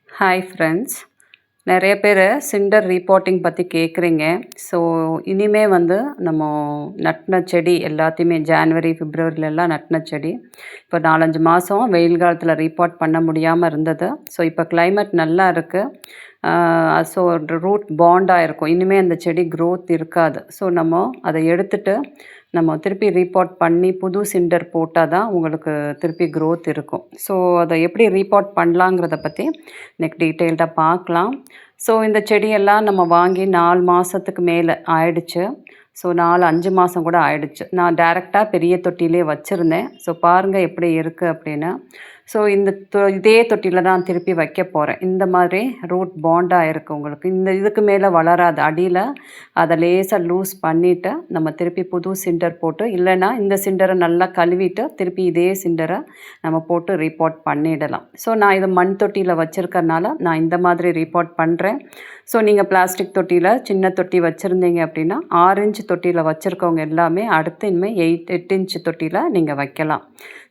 Hi friends. நிறைய பேர் Schindler's ரீபாட்டிங் பற்றி கேட்குறீங்க. ஸோ இனிமே வந்து நம்ம நட்டின செடி எல்லாத்தையுமே ஜான்வரி பிப்ரவரிலெல்லாம் நட்டின செடி இப்போ 4-5 மாதம் வெயில் காலத்தில் ரீபாட் பண்ண முடியாமல் இருந்தது. ஸோ இப்போ climate நல்லா இருக்குது. ஸோ ரூட் பாண்டாக இருக்கும். இனிமேல் அந்த செடி growth இருக்காது. ஸோ நம்ம அதை எடுத்துட்டு நம்ம திருப்பி ரீபாட் பண்ணி புது சிண்டர் போட்டால் தான் உங்களுக்கு திருப்பி growth இருக்கும். ஸோ அதை எப்படி ரீபாட் பண்ணலாங்கிறத பற்றி இன்னைக்கு டீட்டெயில்டாக பார்க்கலாம். ஸோ இந்த செடியெல்லாம் நம்ம வாங்கி 4 மாதத்துக்கு மேலே ஆயிடுச்சு. ஸோ 4-5 மாதம் கூட ஆயிடுச்சு. நான் டைரெக்டாக பெரிய தொட்டிலே வச்சுருந்தேன். ஸோ பாருங்கள் எப்படி இருக்குது அப்படின்னு. ஸோ இந்த இதே தொட்டியில் தான் திருப்பி வைக்க போகிறேன். இந்த மாதிரி ரூட் பாண்டாக இருக்குது உங்களுக்கு. இந்த இதுக்கு மேலே வளராது. அடியில் அதை லேசாக லூஸ் பண்ணிவிட்டு நம்ம திருப்பி புது சிண்டர் போட்டு, இல்லைன்னா இந்த சிண்டரை நல்லா கழுவிட்டு திருப்பி இதே சிண்டரை நம்ம போட்டு ரீபாட் பண்ணிடலாம். ஸோ நான் இது மண் தொட்டியில் வச்சுருக்கறனால நான் இந்த மாதிரி ரீபாட் பண்ணுறேன். ஸோ நீங்கள் பிளாஸ்டிக் தொட்டியில் சின்ன தொட்டி வச்சுருந்தீங்க அப்படின்னா 6 இன்ச் தொட்டியில் வச்சுருக்கவங்க எல்லாமே அடுத்து இனிமேல் 8 இன்ச் தொட்டியில் நீங்கள் வைக்கலாம்.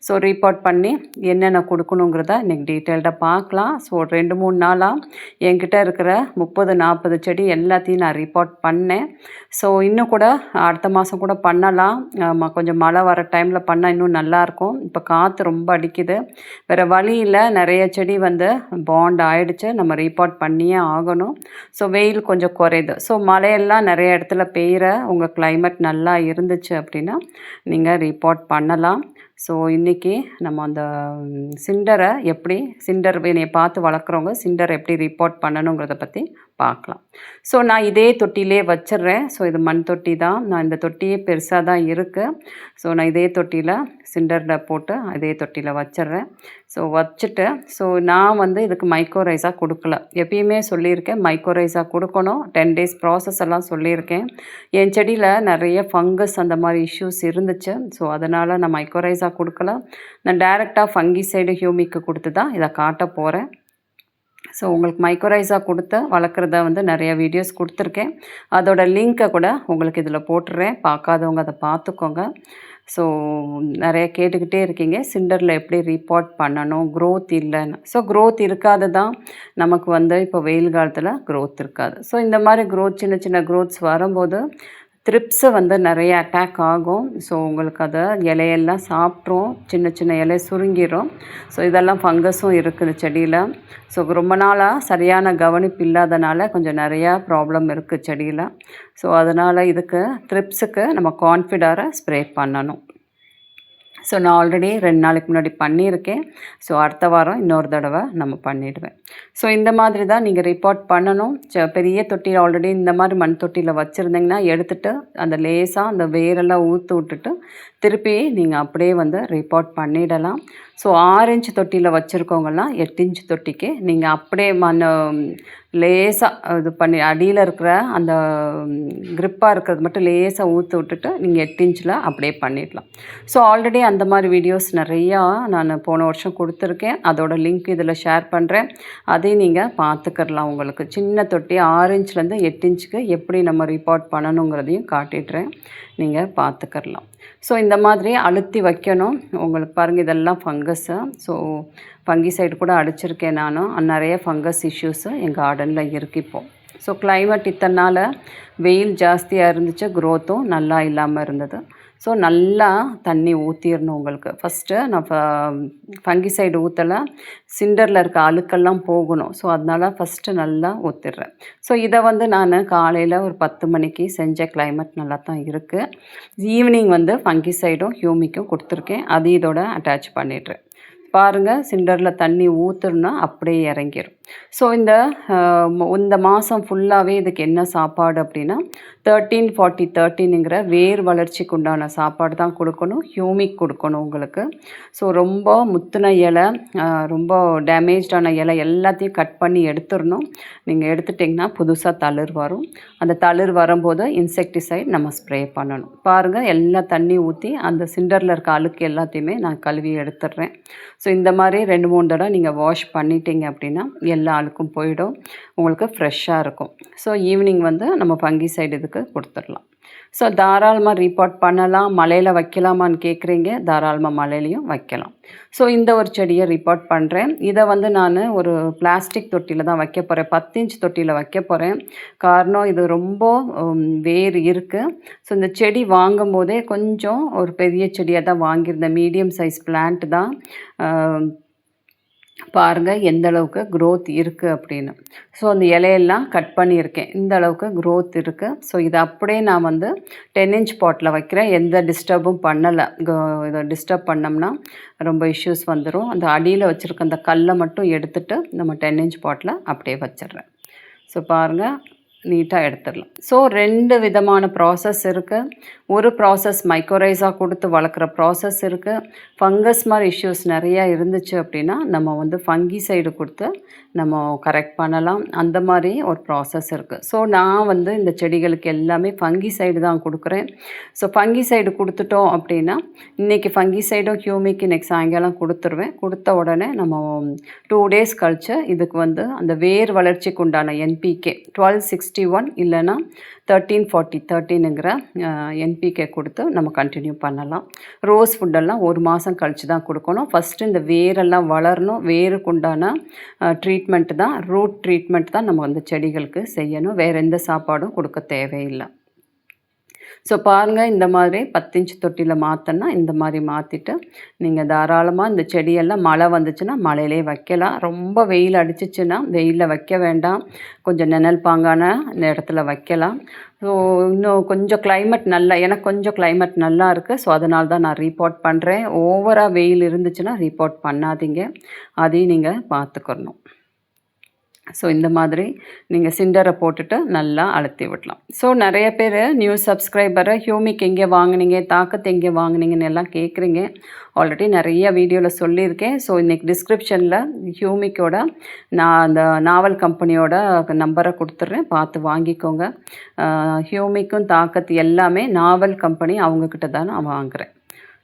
ஸோ ரீபாட் பண்ணி என்னென்ன கொடுக்கணுங்கிறத இன்றைக்கி டீட்டெயில்டாக பார்க்கலாம். ஸோ 2-3 நாளாக என்கிட்ட இருக்கிற 30-40 செடி எல்லாத்தையும் நான் ரீபாட் பண்ணேன். ஸோ இன்னும் கூட அடுத்த மாதம் கூட பண்ணலாம். கொஞ்சம் மழை வர டைமில் பண்ணால் இன்னும் நல்லாயிருக்கும். இப்போ காற்று ரொம்ப அடிக்குது. வேறு வழியில் நிறைய செடி வந்து பாண்ட் ஆகிடுச்சு. நம்ம ரீபாட் பண்ணியே ஆகணும். ஸோ வெயில் கொஞ்சம் குறையுது. ஸோ மழையெல்லாம் நிறைய இடத்துல பெய்கிற உங்கள் climate நல்லா இருந்துச்சு அப்படின்னா நீங்கள் ரீபாட் பண்ணலாம். ஸோ இன்றைக்கி நம்ம அந்த சிண்டரை எப்படி என்னைய பார்த்து வளர்க்குறவங்க சிண்டரை எப்படி ரீபாட் பண்ணணுங்கிறத பற்றி பார்க்கலாம். ஸோ நான் இதே தொட்டிலே வச்சிடுறேன். ஸோ இது மண் தொட்டி தான். நான் இந்த தொட்டியே பெருசாக தான் இருக்குது. ஸோ நான் இதே தொட்டியில் சிண்டரில் போட்டு இதே தொட்டியில் வச்சிடுறேன். ஸோ வச்சுட்டு நான் வந்து இதுக்கு மைக்ரோரைஸாக கொடுக்கல. எப்பயுமே சொல்லியிருக்கேன் மைக்ரோரைஸாக கொடுக்கணும். 10 days ப்ராசஸ் எல்லாம் சொல்லியிருக்கேன். என் செடியில் நிறைய ஃபங்கஸ் அந்த மாதிரி இஷ்யூஸ் இருந்துச்சு. ஸோ அதனால் நான் மைக்ரோரைஸாக கொடுக்கல. நான் டைரெக்டாக ஃபங்கிசைடு ஹியூமிக்கு கொடுத்து தான் இதை காட்ட போகிறேன். ஸோ உங்களுக்கு மைக்ரோரைஸாக கொடுத்து வளர்க்குறத வந்து நிறைய வீடியோஸ் கொடுத்துருக்கேன். அதோட லிங்க்கை கூட உங்களுக்கு இதில் போட்டுடுறேன். பார்க்காதவங்க அதை பார்த்துக்கோங்க. ஸோ நிறைய கேட்டுக்கிட்டே இருக்கீங்க சிண்டரில் எப்படி ரீபாட் பண்ணணும், growth இல்லைன்னு. ஸோ growth இருக்காது தான் நமக்கு வந்து இப்போ வெயில் காலத்தில் growth இருக்காது. ஸோ இந்த மாதிரி சின்ன சின்ன growths வரும்போது த்ரிப்ஸு வந்து நிறைய அட்டாக் ஆகும். ஸோ உங்களுக்கு அதை இலையெல்லாம் சாப்பிட்ரும். சின்ன சின்ன இலை சுருங்கிடும். ஸோ இதெல்லாம் ஃபங்கஸும் இருக்குது செடியில். ஸோ ரொம்ப நாளாக சரியான கவனிப்பு இல்லாதனால கொஞ்சம் நிறையா ப்ராப்ளம் இருக்குது செடியில். ஸோ அதனால் இதுக்கு த்ரிப்ஸுக்கு நம்ம கான்ஃபிடாரை ஸ்ப்ரே பண்ணணும். ஸோ நான் ஆல்ரெடி 2 நாளைக்கு முன்னாடி பண்ணியிருக்கேன். ஸோ அடுத்த வாரம் இன்னொரு தடவை நம்ம பண்ணிவிடுவேன். ஸோ இந்த மாதிரி தான் நீங்கள் ரீபாட் பண்ணணும். பெரிய தொட்டியில் ஆல்ரெடி இந்த மாதிரி மண் தொட்டியில் வச்சுருந்தீங்கன்னா எடுத்துகிட்டு அந்த லேசாக அந்த வேரெல்லாம் ஊற்று விட்டுட்டு திருப்பி நீங்கள் அப்படியே வந்து ரீபாட் பண்ணிடலாம். ஸோ 6 இன்ச் தொட்டியில் வச்சுருக்கவங்கலாம் 8 இன்ச் தொட்டிக்கு நீங்கள் அப்படியே லேசாக இது பண்ணி அடியில் இருக்கிற அந்த க்ரிப்பாக இருக்கிறது மட்டும் லேசாக ஊற்று விட்டுட்டு நீங்கள் 8 இன்ச்சில் அப்படியே பண்ணிடலாம். ஸோ ஆல்ரெடி அந்த மாதிரி வீடியோஸ் நிறையா நான் போன வருஷம் கொடுத்துருக்கேன். அதோட லிங்க் இதில் ஷேர் பண்ணுறேன். அதையும் நீங்கள் பார்த்துக்கலாம். உங்களுக்கு சின்ன தொட்டி 6 இன்ச்லேருந்து 8 இன்ச்சுக்கு எப்படி நம்ம ரீபாட் பண்ணணுங்கிறதையும் காட்டிடுறேன். நீங்கள் பார்த்துக்கலாம். ஸோ இந்த மாதிரி அழுத்தி வைக்கணும். உங்களுக்கு பாருங்கள் இதெல்லாம் ஃபங்கஸ்ஸு. ஸோ ஃபங்கிசைடு கூட அடிச்சிருக்கேன் நானும். நிறைய ஃபங்கஸ் இஷ்யூஸு என் கார்டனில் இருக்குது இப்போது. ஸோ climate இத்தனை நாள் வெயில் ஜாஸ்தியாக இருந்துச்சு. growthம் நல்லா இல்லாமல் இருந்தது. ஸோ நல்லா தண்ணி ஊற்றிடணும் உங்களுக்கு. ஃபஸ்ட்டு நான் ஃபங்கிசைடு ஊற்றலை. சிண்டரில் இருக்க அழுக்கெல்லாம் போகணும். ஸோ அதனால் ஃபஸ்ட்டு நல்லா ஊற்றிடுறேன். ஸோ இதை வந்து நான் காலையில் ஒரு 10 மணிக்கு செஞ்ச climate நல்லா தான் இருக்குது. ஈவினிங் வந்து ஃபங்கிசைடும் ஹியூமிக்கும் கொடுத்துருக்கேன். அது இதோட அட்டாச் பண்ணிடுறேன். பாருங்கள் சிண்டரில் தண்ணி ஊற்றுனா அப்படியே இறங்கிடும். ஸோ இந்த மாதம் ஃபுல்லாகவே இதுக்கு என்ன சாப்பாடு அப்படின்னா 13-40-13ங்கிற வேர் வளர்ச்சிக்கு உண்டான சாப்பாடு தான் கொடுக்கணும். ஹியூமிக் கொடுக்கணும் உங்களுக்கு. ஸோ ரொம்ப முத்தின இலை, ரொம்ப டேமேஜ்டான இலை எல்லாத்தையும் கட் பண்ணி எடுத்துடணும். நீங்கள் எடுத்துட்டிங்கன்னா புதுசாக தளிர் வரும். அந்த தளிர் வரும்போது இன்செக்டிசைட் நம்ம ஸ்ப்ரே பண்ணணும். பாருங்கள் எல்லா தண்ணி ஊற்றி அந்த சிண்டரில் இருக்க அழுக்கு எல்லாத்தையுமே நான் கழுவி எடுத்துடுறேன். ஸோ இந்த மாதிரி 2-3 தடவை நீங்கள் வாஷ் பண்ணிட்டீங்க அப்படின்னா எல்லா அழுக்கும் போயிடும். உங்களுக்கு ஃப்ரெஷ்ஷாக இருக்கும். ஸோ ஈவினிங் வந்து நம்ம ஃபங்கிசைடு இதுக்கு கொடுத்துடலாம். ஸோ தாராளமாக ரீபாட் பண்ணலாம். மழையில் வைக்கலாமான்னு கேட்குறீங்க, தாராளமாக மழையிலையும் வைக்கலாம். ஸோ இந்த ஒரு செடியை ரீபாட் பண்ணுறேன். இதை வந்து நான் ஒரு பிளாஸ்டிக் தொட்டியில் தான் வைக்க போகிறேன். 10 இன்ச் தொட்டியில் வைக்க போகிறேன். காரணம் இது ரொம்ப வேர் இருக்குது. ஸோ இந்த செடி வாங்கும் போதே கொஞ்சம் ஒரு பெரிய செடியாக தான் வாங்கியிருந்தேன். மீடியம் சைஸ் பிளான்ட் தான். பாருங்கள் எந்த அளவுக்கு க்ரோத் இருக்குது அப்படின்னு. ஸோ அந்த இலையெல்லாம் கட் பண்ணியிருக்கேன். இந்த அளவுக்கு க்ரோத் இருக்குது. ஸோ இதை அப்படியே நான் வந்து 10 இன்ச் பாட்டில் வைக்கிறேன். எந்த டிஸ்டர்பும் பண்ணலை. இதை டிஸ்டர்ப் பண்ணோம்னா ரொம்ப இஷ்யூஸ் வந்துடும். அந்த அடியில் வச்சுருக்க அந்த கல்லை மட்டும் எடுத்துகிட்டு நம்ம 10 இன்ச் பாட்டில் அப்படியே வச்சிடுறேன். ஸோ பாருங்கள் நீட்டாக எடுத்துடலாம். ஸோ 2 விதமான ப்ராசஸ் இருக்குது. ஒரு ப்ராசஸ் மைக்ரோரைஸா கொடுத்து வளர்க்குற ப்ராசஸ் இருக்குது. ஃபங்கஸ் மாதிரி இஷ்யூஸ் நிறையா இருந்துச்சு அப்படின்னா நம்ம வந்து ஃபங்கிசைடு கொடுத்து நம்ம கரெக்ட் பண்ணலாம். அந்த மாதிரி ஒரு ப்ராசஸ் இருக்குது. ஸோ நான் வந்து இந்த செடிகளுக்கு எல்லாமே ஃபங்கிசைடு தான் கொடுக்குறேன். ஸோ ஃபங்கிசைடு கொடுத்துட்டோம் அப்படின்னா இன்றைக்கி ஃபங்கிசைடும் ஹியூமிக் இன்றைக்கி சாயங்காலம் கொடுத்துருவேன். கொடுத்த உடனே நம்ம 2 டேஸ் கழித்து இதுக்கு வந்து அந்த வேர் வளர்ச்சிக்கு உண்டான NPK 1261 இல்லைன்னா 1340 NPK கொடுத்து நம்ம கண்டினியூ பண்ணலாம். ரோஸ் ஃபுட்டெல்லாம் 1 மாதம் கழித்து தான் கொடுக்கணும். ஃபஸ்ட்டு இந்த வேரெல்லாம் வளரணும். வேருக்கு உண்டான ட்ரீட்மெண்ட்டு தான், ரூட் ட்ரீட்மெண்ட் தான் நம்ம வந்து செடிகளுக்கு செய்யணும். வேறு எந்த சாப்பாடும் கொடுக்க தேவையில்லை. ஸோ பாருங்கள் இந்த மாதிரி 10 இன்ச் தொட்டியில் மாற்றினா இந்த மாதிரி மாற்றிட்டு நீங்கள் தாராளமாக இந்த செடியெல்லாம் மழை வந்துச்சுன்னா மழையிலே வைக்கலாம். ரொம்ப வெயில் அடிச்சிச்சுன்னா வெயிலில் வைக்க வேண்டாம். கொஞ்சம் நிழல் பாங்கான இந்த இடத்துல வைக்கலாம். ஸோ இன்னும் கொஞ்சம் கிளைமேட் நல்லா, எனக்கு கொஞ்சம் கிளைமேட் நல்லா இருக்குது. ஸோ அதனால தான் நான் ரீபாட் பண்ணுறேன். ஓவராக வெயில் இருந்துச்சுன்னா ரீபாட் பண்ணாதீங்க. அதையும் நீங்கள் பார்த்துக்கணும். ஸோ இந்த மாதிரி நீங்கள் சிண்டரை போட்டுட்டு நல்லா அழுத்தி விடலாம். ஸோ நிறைய பேர் நியூ சப்ஸ்கிரைபரை ஹியூமிக் எங்கே வாங்கினீங்க, தாக்கத்து எங்கே வாங்கினீங்கன்னு எல்லாம் கேட்குறீங்க. ஆல்ரெடி நிறைய வீடியோவில் சொல்லியிருக்கேன். ஸோ இன்றைக்கி டிஸ்கிரிப்ஷனில் ஹியூமிக்கோட நான் அந்த நாவல் கம்பெனியோட நம்பரை கொடுத்துட்றேன், பார்த்து வாங்கிக்கோங்க. ஹியூமிக்கும் தாக்கத்து எல்லாமே நாவல் கம்பெனி அவங்கக்கிட்ட தான் நான் வாங்குகிறேன்.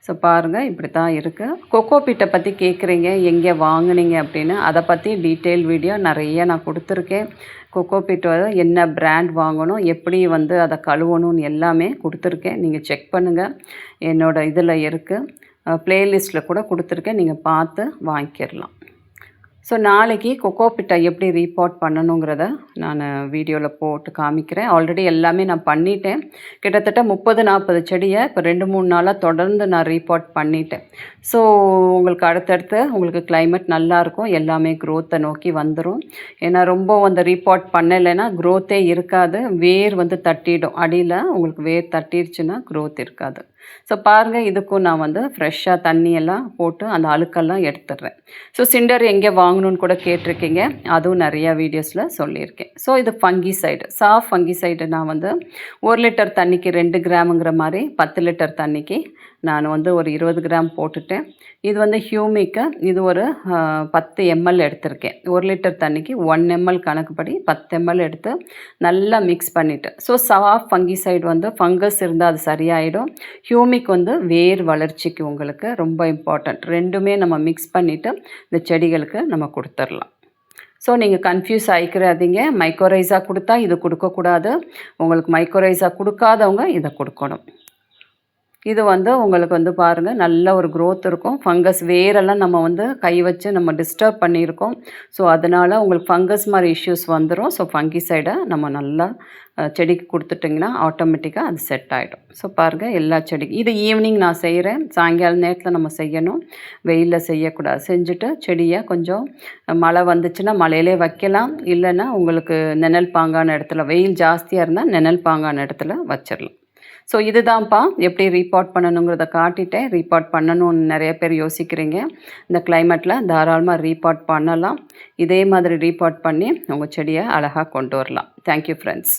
ஸோ பாருங்கள் இப்படி தான் இருக்குது. கொக்கோபீட்டை பற்றி கேட்குறீங்க எங்கே வாங்குனீங்க அப்படின்னு. அதை பற்றி டீட்டெயில் வீடியோ நிறைய நான் கொடுத்துருக்கேன். கொக்கோபீட்டை என்ன பிராண்ட் வாங்கணும், எப்படி வந்து அதை கழுவணும்னு எல்லாமே கொடுத்துருக்கேன். நீங்கள் செக் பண்ணுங்கள். என்னோடய இதில் இருக்குது, ப்ளேலிஸ்ட்டில் கூட கொடுத்துருக்கேன். நீங்கள் பார்த்து வாங்கிக்கிடலாம். ஸோ நாளைக்கு கொக்கோபீட்டை எப்படி ரீபாட் பண்ணணுங்கிறத நான் வீடியோவில் போட்டு காமிக்கிறேன். ஆல்ரெடி எல்லாமே நான் பண்ணிட்டேன். கிட்டத்தட்ட 30-40 செடியை இப்போ 2-3 நாளாக தொடர்ந்து நான் ரீபாட் பண்ணிட்டேன். ஸோ உங்களுக்கு அடுத்தடுத்து உங்களுக்கு கிளைமேட் நல்லாயிருக்கும். எல்லாமே க்ரோத்தை நோக்கி வந்துடும். ஏன்னா ரொம்ப அந்த ரீபாட் பண்ணலைன்னா க்ரோத்தே இருக்காது. வேர் வந்து தட்டிடும். அடியில் உங்களுக்கு வேர் தட்டிடுச்சுன்னா க்ரோத் இருக்காது. ஸோ பாருங்கள் இதுக்கும் நான் வந்து ஃப்ரெஷ்ஷாக தண்ணியெல்லாம் போட்டு அந்த அழுக்கெல்லாம் எடுத்துடுறேன். ஸோ சிண்டர் எங்கே வாங்கணுன்னு கூட கேட்டிருக்கீங்க. அதுவும் நிறையா வீடியோஸில் சொல்லியிருக்கேன். ஸோ இது ஃபங்கிசைடு, சாஃப்ட் ஃபங்கிசைடு நான் வந்து 1 லிட்டர் தண்ணிக்கு 2 கிராமுங்கிற மாதிரி 10 லிட்டர் தண்ணிக்கு நான் வந்து ஒரு 20 கிராம் போட்டுட்டேன். இது வந்து ஹியூமிக்கு இது ஒரு 10 ml எடுத்திருக்கேன். 1 லிட்டர் தண்ணிக்கு 1 ml கணக்குப்படி 10 ml எடுத்து நல்லா மிக்ஸ் பண்ணிவிட்டு, ஸோ சாஃப்ட் ஃபங்கிசைடு வந்து ஃபங்கஸ் இருந்தால் அது சரியாயிடும். ஹியூமிக் வந்து வேர் வளர்ச்சிக்கு உங்களுக்கு ரொம்ப இம்பார்ட்டண்ட். ரெண்டுமே நம்ம மிக்ஸ் பண்ணிவிட்டு இந்த செடிகளுக்கு நம்ம கொடுத்துடலாம். ஸோ நீங்கள் கன்ஃபியூஸ் ஆகிக்கிறாதீங்க. மைக்ரோரைஸா கொடுத்தா இது கொடுக்கக்கூடாது. உங்களுக்கு மைக்ரோரைஸா கொடுக்காதவங்க இதை கொடுக்கணும். இது வந்து உங்களுக்கு வந்து பாருங்கள் நல்ல ஒரு க்ரோத் இருக்கும். ஃபங்கஸ் வேரெல்லாம் நம்ம வந்து கை வச்சு நம்ம டிஸ்டர்ப் பண்ணியிருக்கோம். ஸோ அதனால் உங்களுக்கு ஃபங்கஸ் மாதிரி இஷ்யூஸ் வந்துடும். ஸோ ஃபங்கிசைடை நம்ம நல்லா செடிக்கு கொடுத்துட்டிங்கன்னா ஆட்டோமேட்டிக்காக அது செட் ஆகிடும். ஸோ பாருங்கள் எல்லா செடிக்கும் இது ஈவினிங் நான் செய்கிறேன். சாயங்காலம் நேரத்தில் நம்ம செய்யணும், வெயிலில் செய்யக்கூடாது. செஞ்சுட்டு செடியை கொஞ்சம் மழை வந்துச்சுன்னா மழையிலே வைக்கலாம். இல்லைன்னா உங்களுக்கு நிழல் பாங்கான இடத்துல, வெயில் ஜாஸ்தியாக இருந்தால் நிழல் பாங்கான இடத்துல வச்சிடலாம். ஸோ இதுதான்ப்பா எப்படி ரீபாட் பண்ணணுங்கிறத காட்டிட்டேன். ரீபாட் பண்ணணும்னு நிறைய பேர் யோசிக்கிறீங்க. இந்த கிளைமேட்டில் தாராளமாக ரீபாட் பண்ணலாம். இதே மாதிரி ரீபாட் பண்ணி உங்கள் செடியை அழகாக கொண்டு வரலாம். Thank you friends.